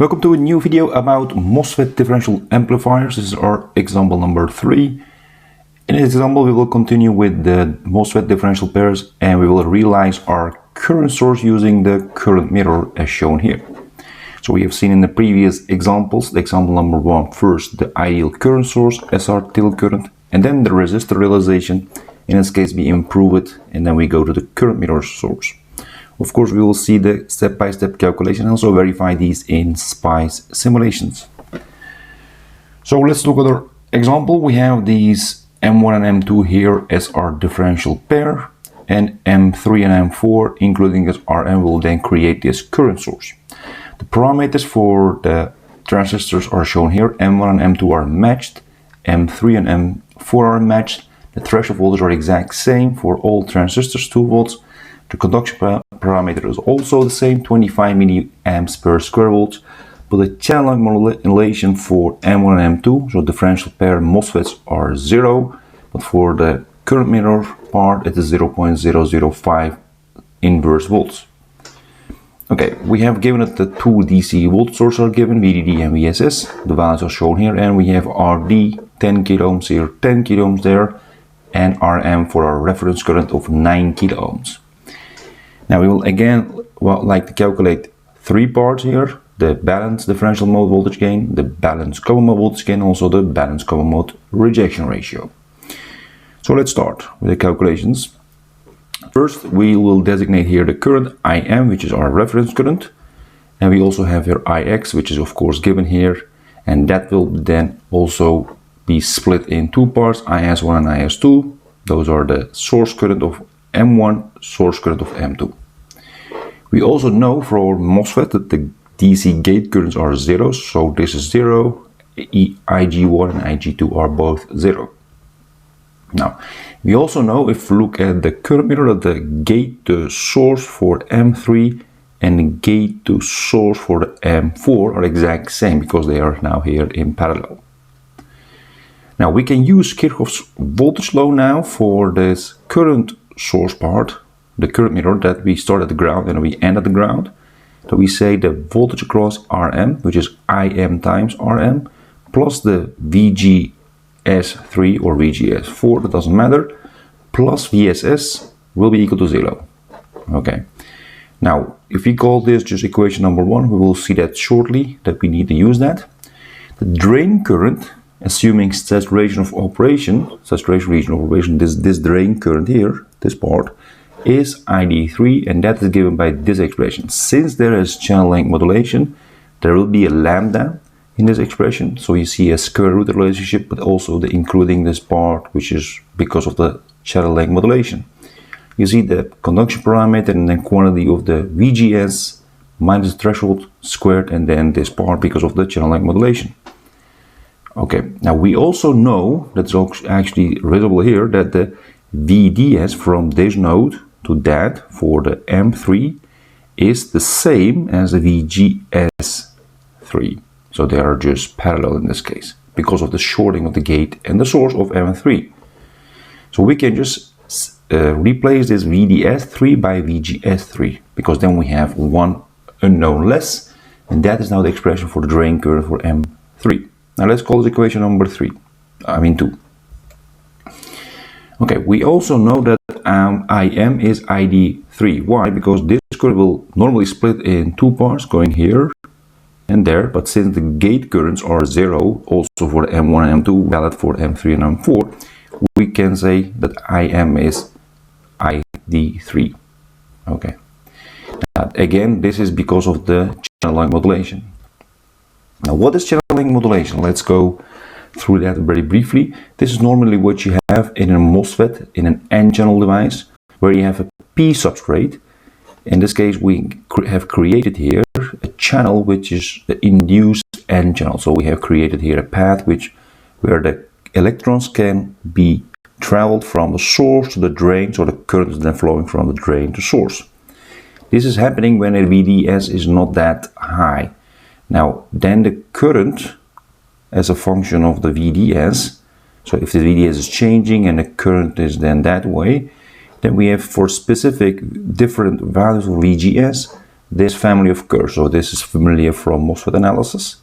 Welcome to a new video about MOSFET differential amplifiers. This is our example number 3. In this example we will continue with the MOSFET differential pairs and we will realize our current source using the current mirror as shown here. So we have seen in the previous examples, the example number 1, first the ideal current source, SR tilde current, and then the resistor realization. In this case we improve it and then we go to the current mirror source. Of course, we will see the step-by-step calculation and also verify these in SPICE simulations. So let's look at our example. We have these M1 and M2 here as our differential pair, and M3 and M4, including this RM, will then create this current source. The parameters for the transistors are shown here. M1 and M2 are matched, M3 and M4 are matched. The threshold voltages are exact same for all transistors, 2 volts. The conduction parameter is also the same, 25 milliamps per square volt, but the channel modulation for M1 and M2, so differential pair MOSFETs, are 0, but for the current mirror part it is 0.005 inverse volts. Okay, we have given it the 2 DC volt sources are given, VDD and VSS, the values are shown here, and we have RD 10 kilo ohms here, 10 kilo ohms there, and RM for our reference current of 9 kilo ohms. Now we will again like to calculate 3 parts here: the balanced differential mode voltage gain, the balanced common mode voltage gain, also the balanced common mode rejection ratio. So let's start with the calculations. First we will designate here the current IM, which is our reference current, and we also have here IX, which is of course given here, and that will then also be split in 2 parts, IS1 and IS2. Those are the source current of M1, source current of M2. We also know for our MOSFET that the DC gate currents are 0, so this is 0, IG1 and IG2 are both 0. Now, we also know, if we look at the current mirror, that the gate to source for M3 and the gate to source for the M4 are exact same, because they are now here in parallel. Now we can use Kirchhoff's voltage law now for this current source part, the current mirror, that we start at the ground and we end at the ground. So we say the voltage across RM, which is IM times RM, plus the VGS3 or VGS4, that doesn't matter, plus VSS will be equal to 0. Okay. Now, if we call this just equation number 1, we will see that shortly, that we need to use that. The drain current, assuming saturation of operation, this drain current here, this part, is ID3, and that is given by this expression. Since there is channel length modulation, there will be a lambda in this expression, so you see a square root relationship, but also the including this part, which is because of the channel length modulation. You see the conduction parameter and then quantity of the VGS minus the threshold squared, and then this part because of the channel length modulation. Okay, now we also know, that's actually visible here, that the VDS from this node to that for the M3 is the same as the VGS3. So they are just parallel in this case, because of the shorting of the gate and the source of M3. So we can just replace this VDS3 by VGS3, because then we have one unknown less, and that is now the expression for the drain current for M3. Now let's call this equation number 2. Okay, we also know that IM is ID3. Why? Because this current will normally split in 2 parts, going here and there, but since the gate currents are 0, also for the M1 and M2, valid for M3 and M4, we can say that IM is ID3. Okay. Now, again, this is because of the channel length modulation. Now, what is channel length modulation? Let's go through that very briefly. This is normally what you have in a MOSFET, in an N-channel device, where you have a P substrate. In this case, we have created here a channel which is the induced N-channel. So we have created here a path where the electrons can be traveled from the source to the drain, so the current is then flowing from the drain to source. This is happening when a VDS is not that high. Now, then the current as a function of the VDS, so if the VDS is changing and the current is then that way, then we have for specific different values of VGS, this family of curves. So this is familiar from MOSFET analysis.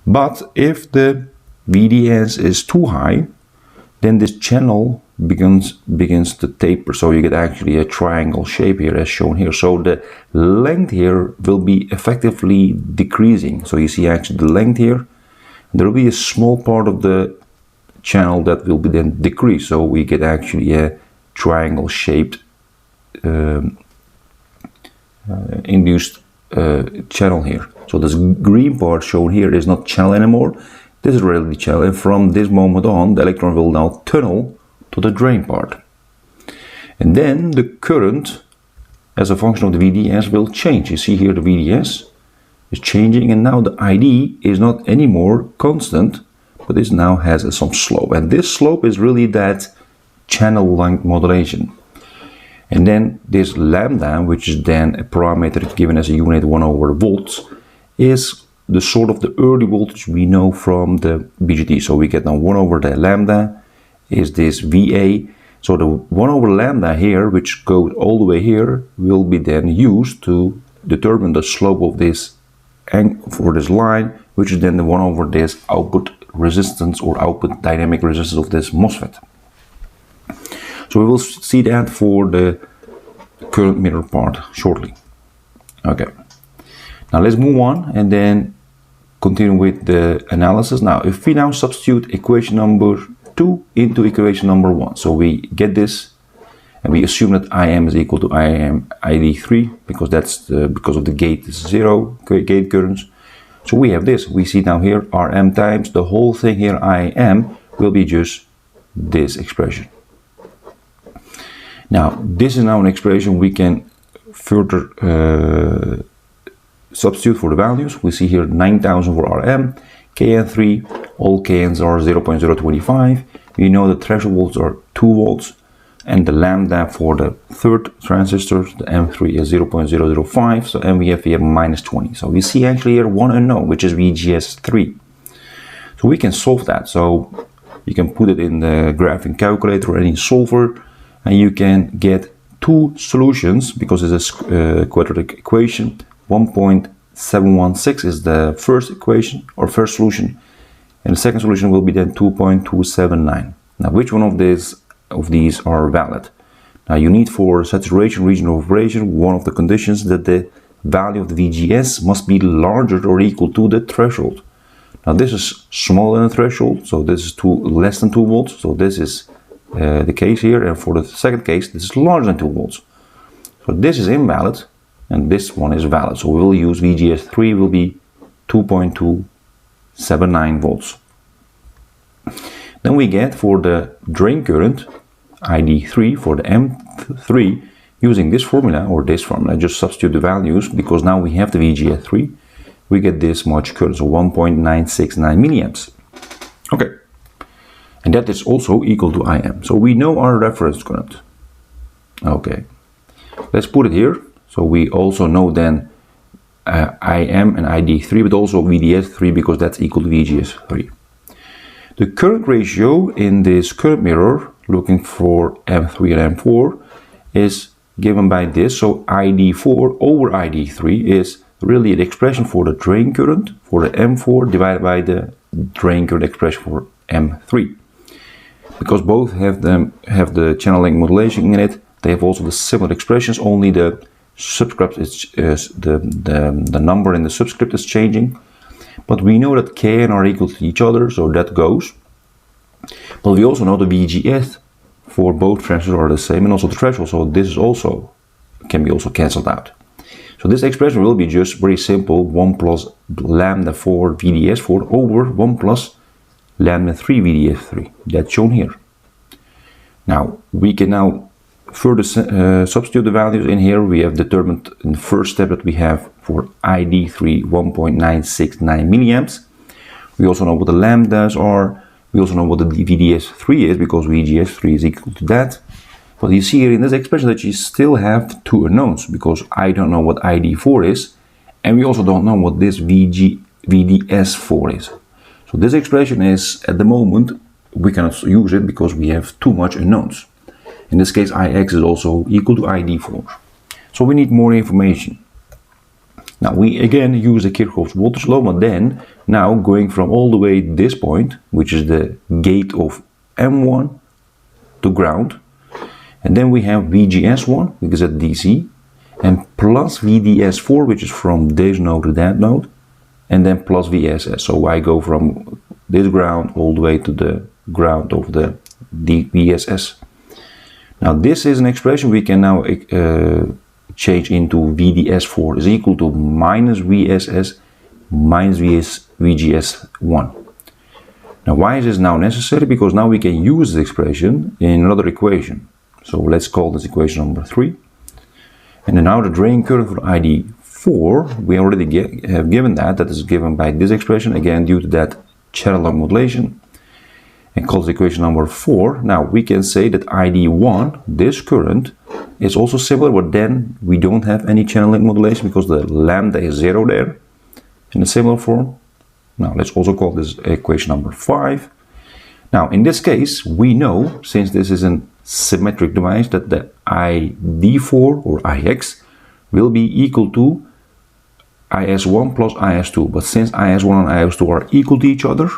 But if the VDS is too high, then this channel begins to taper. So you get actually a triangle shape here as shown here. So the length here will be effectively decreasing. So you see actually the length here. There will be a small part of the channel that will be then decreased. So we get actually a triangle shaped induced channel here. So this green part shown here is not channel anymore. This is really the channel, and from this moment on the electron will now tunnel to the drain part. And then the current as a function of the VDS will change. You see here the VDS is changing, and now the ID is not anymore constant, but this now has some slope, and this slope is really that channel length modulation. And then this lambda, which is then a parameter given as a unit 1/volts, is the sort of the early voltage we know from the BJT. So we get now 1 the lambda is this VA. So the 1 lambda here, which goes all the way here, will be then used to determine the slope of this for this line, which is then the 1 this output resistance or output dynamic resistance of this MOSFET. So we will see that for the current mirror part shortly. Okay, now let's move on and then continue with the analysis. Now if we now substitute equation number 2 into equation number 1, so we get this and we assume that IM is equal to IM ID3 because that's because of the gate is 0 gate currents. So we have this, we see now here RM times the whole thing here IM will be just this expression. Now this is now an expression we can further substitute for the values. We see here 9000 for RM, KN3, all KNs are 0.025. We know the threshold volts are 2 volts, and the lambda for the third transistor, the M3, is 0.005. So and we have here -20. So we see actually here one unknown, which is VGS3. So we can solve that. So you can put it in the graphing calculator or any solver, and you can get two solutions because it's a quadratic equation. 1.716 is the first equation or first solution, and the second solution will be then 2.279. Now which one of these are valid? Now you need for saturation region of operation one of the conditions that the value of the VGS must be larger or equal to the threshold. Now this is smaller than the threshold, so this is less than 2 volts, so this is the case here, and for the second case this is larger than 2 volts. So this is invalid and this one is valid, so we will use VGS3 will be 2.279 volts. Then we get for the drain current ID3 for the M3 using this formula or this formula, just substitute the values because now we have the VGS3, we get this much current, so 1.969 milliamps. Okay, and that is also equal to IM. So we know our reference current. Okay, let's put it here. So we also know then IM and ID3, but also VDS3 because that's equal to VGS3. The current ratio in this current mirror, looking for M3 and M4, is given by this. So ID4 over ID3 is really the expression for the drain current for the M4 divided by the drain current expression for M3. Because both have the channel length modulation in it, they have also the similar expressions, only the subscript is the number in the subscript is changing. But we know that Kn are equal to each other, so that goes. But we also know the VGS for both transistors are the same, and also the threshold, so this is also can be also cancelled out. So this expression will be just very simple, 1 plus lambda 4 VDS4 over 1 plus lambda 3 VDS3. That's shown here. Now we can now further substitute the values in here. We have determined in the first step that we have for ID3 1.969 milliamps. We also know what the lambdas are. We also know what the VDS3 is because VGS3 is equal to that. But you see here in this expression that you still have two unknowns because I don't know what ID4 is, and we also don't know what this VDS4 is. So this expression is, at the moment, we cannot use it because we have too much unknowns. In this case, IX is also equal to ID4. So we need more information. Now we again use the Kirchhoff's voltage law, but then now going from all the way this point, which is the gate of M1 to ground, and then we have VGS1, because at DC, and plus VDS4, which is from this node to that node, and then plus VSS. So I go from this ground all the way to the ground of the VSS. Now this is an expression we can now change into VDS4 is equal to minus VSS minus VGS1. Now why is this now necessary? Because now we can use this expression in another equation. So let's call this equation number 3. And then now the drain current for ID4, we already have given that is given by this expression, again due to that channel length modulation, and call this equation number 4. Now we can say that ID1, this current, is also similar, but then we don't have any channel length modulation because the lambda is 0 there in a similar form. Now let's also call this equation number 5. Now in this case, we know, since this is a symmetric device, that the ID4 or IX will be equal to IS1 plus IS2. But since IS1 and IS2 are equal to each other,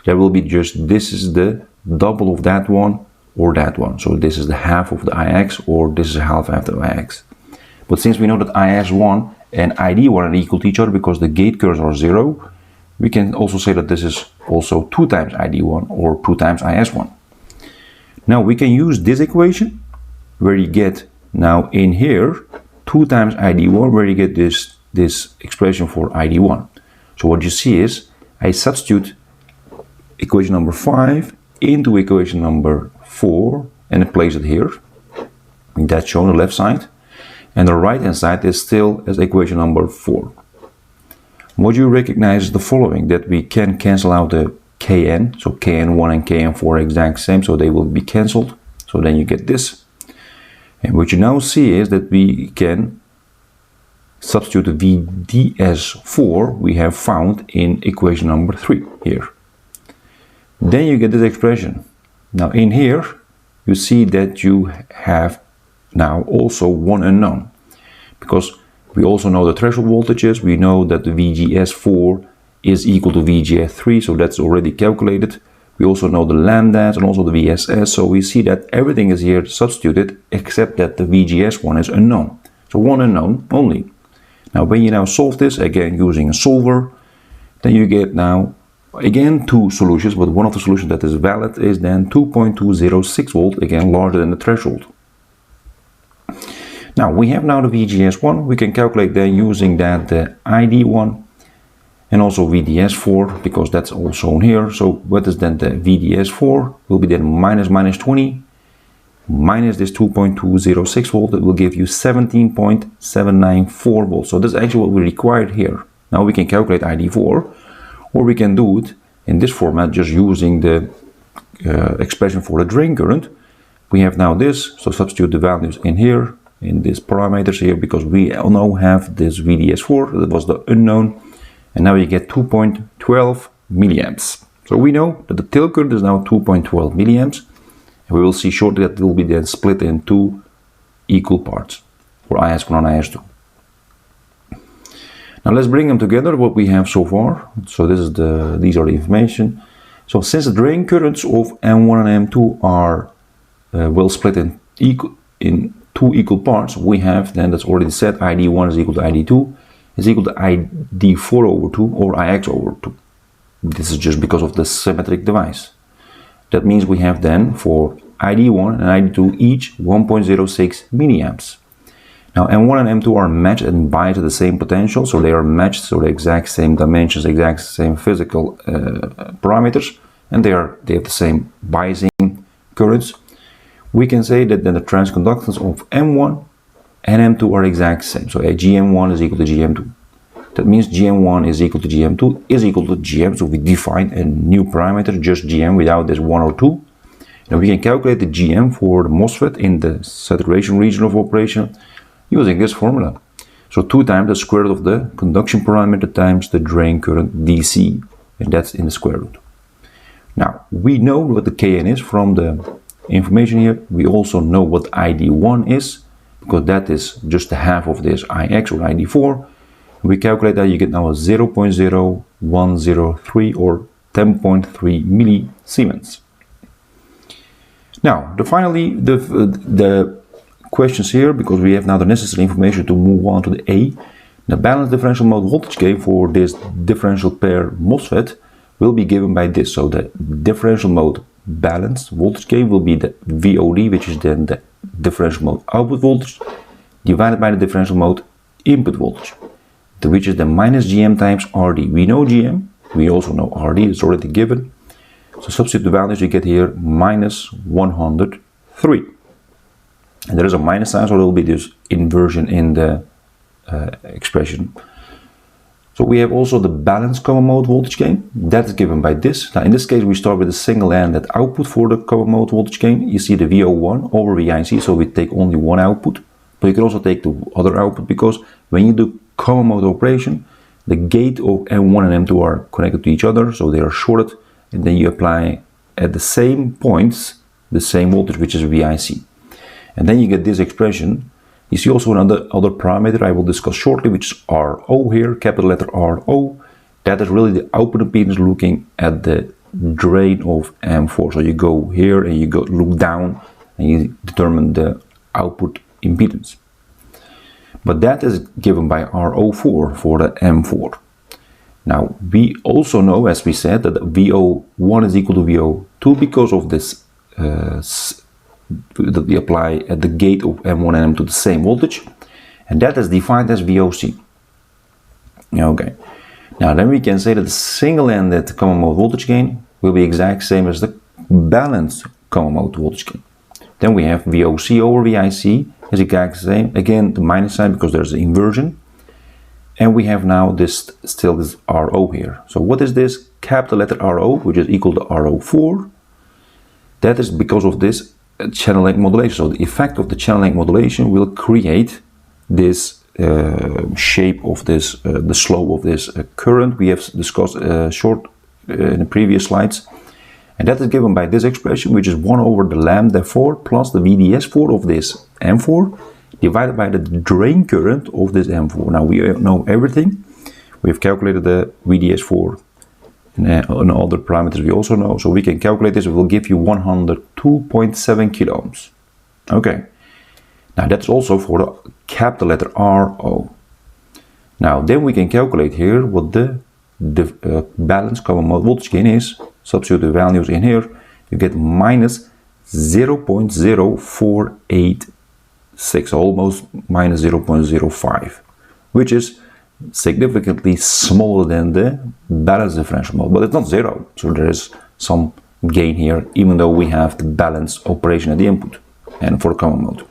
there will be just, this is the double of that one or that one. So this is the half of the IX, or this is half after IX. But since we know that IS1 and ID1 are equal to each other because the gate currents are 0, we can also say that this is also 2 times ID1 or 2 times IS1. Now we can use this equation where you get now in here 2 times ID1, where you get this expression for ID1. So what you see is I substitute equation number 5 into equation number 4 and I place it here. That's shown on the left side, and the right hand side is still as equation number 4. What you recognize is the following, that we can cancel out the Kn, so Kn1 and Kn4 are exact same, so they will be cancelled. So then you get this. And what you now see is that we can substitute the VDS4 we have found in equation number 3 here. Then you get this expression. Now in here you see that you have now also one unknown, because we also know the threshold voltages. We know that the VGS4 is equal to VGS3, so that's already calculated. We also know the lambdas and also the VSS, so we see that everything is here substituted except that the VGS1 is unknown. So one unknown only. Now when you now solve this, again using a solver, then you get now again 2 solutions, but one of the solutions that is valid is then 2.206 volt, again larger than the threshold. Now we have now the VGS1, we can calculate then using that the ID1 and also VDS4, because that's all shown here. So what is then the VDS4? Will be then minus 20 minus this 2.206 volt, that will give you 17.794 volts. So that's actually what we required here. Now we can calculate ID4, or we can do it in this format just using the expression for the drain current. We have now this, so substitute the values in here, in these parameters here, because we now have this VDS4, that was the unknown, and now you get 2.12 milliamps. So we know that the tail current is now 2.12 milliamps, and we will see shortly that it will be then split in 2 equal parts for IS1 and IS2. Now let's bring them together, what we have so far. So these are the information. So since the drain currents of M1 and M2 are well split in 2 equal parts, we have then, that's already said, ID1 is equal to ID2 is equal to ID4 over 2 or IX over 2. This is just because of the symmetric device. That means we have then for ID1 and ID2 each 1.06 milliamps. Now M1 and M2 are matched and biased at the same potential, so they are matched, so the exact same dimensions, exact same physical parameters, and they have the same biasing currents. We can say that then the transconductance of M1 and M2 are exact same, so GM1 is equal to GM2. That means GM1 is equal to GM2 is equal to GM, so we define a new parameter, just GM without this 1 or 2. Now we can calculate the GM for the MOSFET in the saturation region of operation using this formula. So 2 times the square root of the conduction parameter times the drain current DC, and that's in the square root. Now we know what the Kn is from the information here. We also know what ID1 is, because that is just the half of this IX or ID4. We calculate that, you get now a 0.0103 or 10.3 millisiemens. Now, finally, the questions here, because we have now the necessary information to move on to the A. The balanced differential mode voltage gain for this differential pair MOSFET will be given by this. So the differential mode balanced voltage gain will be the VOD, which is then the differential mode output voltage, divided by the differential mode input voltage, which is the minus GM times RD. We know GM, we also know RD, it's already given. So substitute the values, you get here minus 103. And there is a minus sign, so there will be this inversion in the expression. So we have also the balanced common mode voltage gain. That is given by this. Now in this case we start with a single-ended output for the common mode voltage gain. You see the VO1 over VIC, so we take only one output. But you can also take the other output, because when you do common mode operation, the gate of M1 and M2 are connected to each other, so they are shorted, and then you apply at the same points the same voltage, which is VIC. And then you get this expression. You see also another parameter I will discuss shortly, which is RO here, capital letter RO. That is really the output impedance looking at the drain of M4. So you go here and you look down and you determine the output impedance. But that is given by RO4 for the M4. Now we also know, as we said, that VO1 is equal to VO2 because of this that we apply at the gate of M1 and M2 the same voltage, and that is defined as VOC. Okay, now then we can say that the single-ended common mode voltage gain will be exact same as the balanced common mode voltage gain. Then we have VOC over VIC is exact same, again the minus sign because there's an inversion, and we have now this RO here. So what is this? Capital letter RO, which is equal to RO4. That is because of this channel length modulation. So the effect of the channel length modulation will create this shape of this, the slope of this current we have discussed short in the previous slides. And that is given by this expression, which is 1 over the lambda 4 plus the VDS4 of this M4 divided by the drain current of this M4. Now we know everything. We have calculated the VDS4 and other parameters we also know, so we can calculate this. It will give you 102.7 kilo ohms. Okay, now that's also for the capital letter RO. Now then we can calculate here what the balanced common mode voltage gain is. Substitute the values in here, you get minus 0.0486, almost minus 0.05, which is significantly smaller than the balanced differential mode, but it's not zero, so there is some gain here even though we have the balanced operation at the input and for the common mode.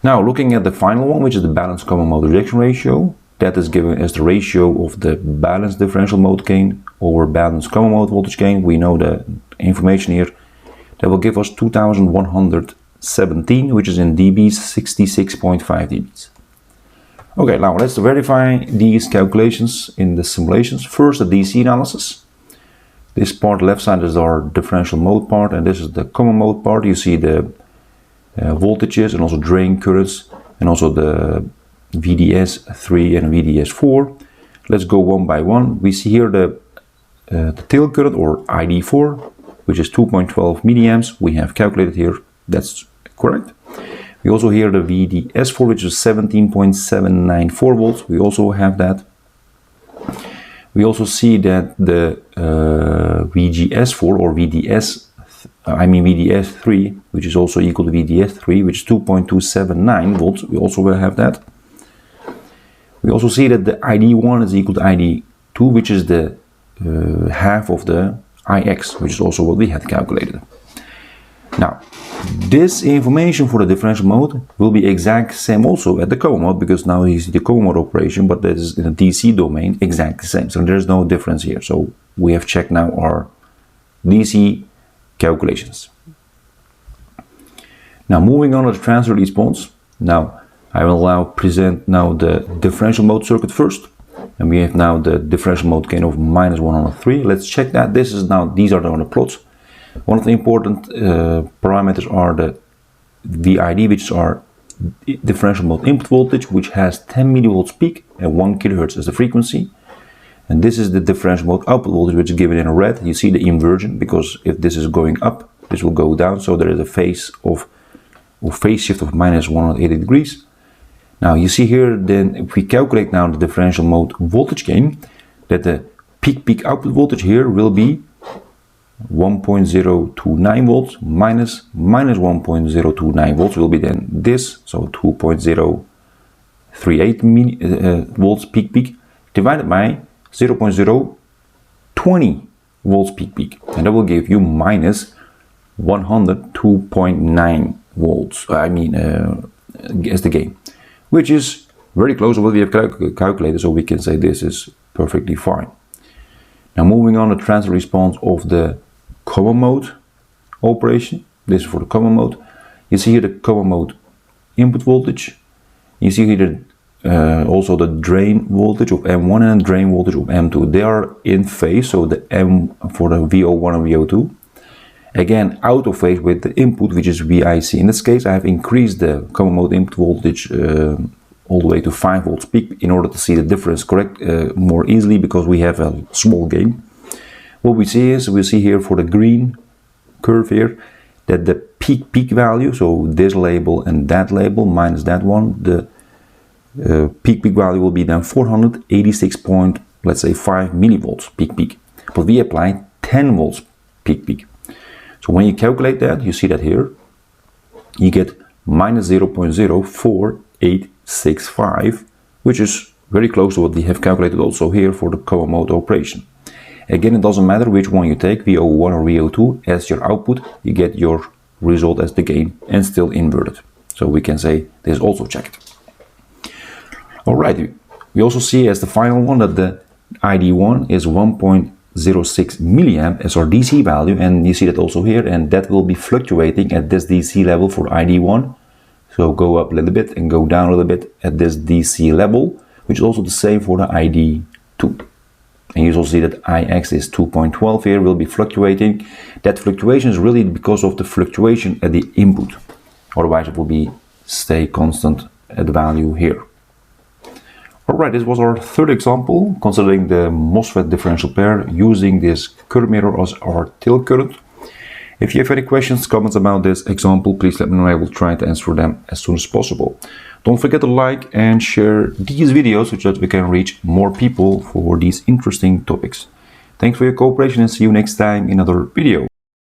Now looking at the final one, which is the balanced common mode rejection ratio, that is given as the ratio of the balanced differential mode gain over balanced common mode voltage gain. We know the information here. That will give us 2117, which is in dBs 66.5 dBs. Okay, now let's verify these calculations in the simulations. First, the DC analysis. This part left side is our differential mode part, and this is the common mode part. You see the voltages and also drain currents and also the VDS3 and VDS4. Let's go one by one. We see here the tail current or ID4, which is 2.12 milliamps. We have calculated here, that's correct. We also hear the VDS4, which is 17.794 volts. We also have that. We also see that the VGS4 or VDS3, which is also equal to VDS3, which is 2.279 volts. We also will have that. We also see that the ID1 is equal to ID2, which is the half of the IX, which is also what we had calculated. Now, this information for the differential mode will be exact same also at the common mode, because now you see the common mode operation, but that is in the DC domain exact the same. So there is no difference here. So we have checked now our DC calculations. Now moving on to the transfer response. Now I will now present now the differential mode circuit first. And we have now the differential mode gain of minus 103. Let's check that. This is now, these are the plots. One of the important parameters are the VID, which are differential mode input voltage, which has 10 millivolts peak and 1 kilohertz as the frequency. And this is the differential mode output voltage, which is given in red. You see the inversion, because if this is going up, this will go down. So there is a phase shift of minus 180 degrees. Now you see here, then if we calculate now the differential mode voltage gain, that the peak output voltage here will be 1.029 volts minus 1.029 volts will be then this, so 2.038 volts peak divided by 0.020 volts peak, and that will give you minus 102.9 volts, as the gain, which is very close to what we have calculated, so we can say this is perfectly fine. Now moving on, the transfer response of the common mode operation. This is for the common mode. You see here the common mode input voltage. You see here also the drain voltage of M1 and drain voltage of M2. They are in phase, so the M for the VO1 and VO2. Again, out of phase with the input, which is VIC. In this case, I have increased the common mode input voltage all the way to 5 volts peak in order to see the difference more easily, because we have a small gain. What we see is, we see here for the green curve here, that the peak value, so this label and that label minus that one, the peak value will be then 486.5 millivolts peak. But we apply 10 volts peak. So when you calculate that, you see that here, you get minus 0.04865, which is very close to what we have calculated also here for the common mode operation. Again, it doesn't matter which one you take, VO1 or VO2, as your output, you get your result as the gain and still inverted. So we can say this is also checked. Alright, we also see as the final one that the ID1 is 1.06 milliamp as our DC value, and you see that also here, and that will be fluctuating at this DC level for ID1. So go up a little bit and go down a little bit at this DC level, which is also the same for the ID2. And you also see that IX is 2.12 here, will be fluctuating. That fluctuation is really because of the fluctuation at the input. Otherwise it will be stay constant at the value here. Alright, this was our third example, considering the MOSFET differential pair using this current mirror as our tilt current. If you have any questions, comments about this example, please let me know. I will try to answer them as soon as possible. Don't forget to like and share these videos so that we can reach more people for these interesting topics. Thanks for your cooperation and see you next time in another video.